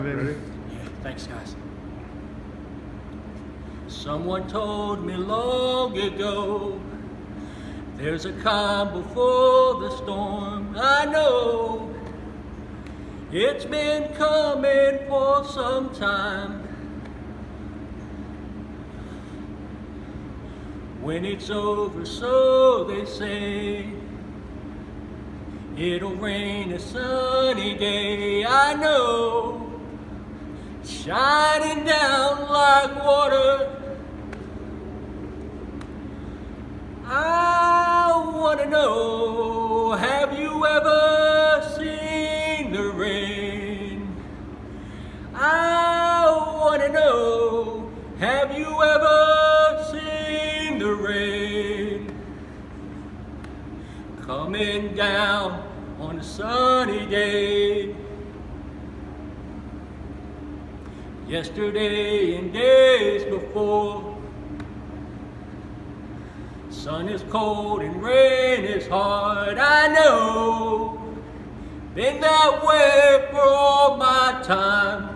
Ready? Yeah, thanks, guys. Someone told me long ago, there's a calm before the storm. I know it's been coming for some time. When it's over, so they say, it'll rain a sunny day. I know, shining down like water. I wanna know, have you ever seen the rain? I wanna know, have you ever seen the rain? Coming down on a sunny day. Yesterday and days before, sun is cold and rain is hard. I know, been that way for all my time.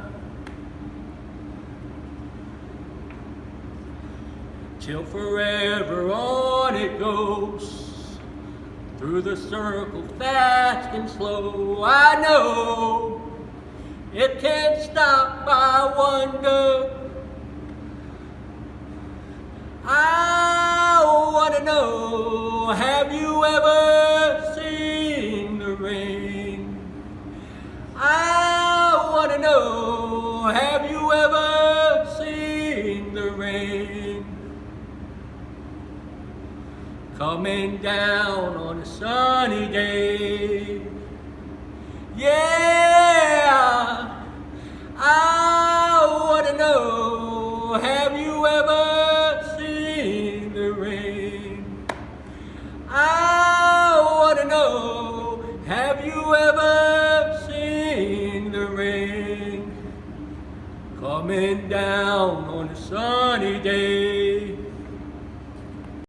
Till forever on it goes, through the circle fast and slow. I know, it can't stop, I wonder. I wanna know, have you ever seen the rain? I wanna know, have you ever seen the rain? Coming down on a sunny day. Yeah, I wanna know, have you ever seen the rain? I wanna know, have you ever seen the rain? Coming down on a sunny day.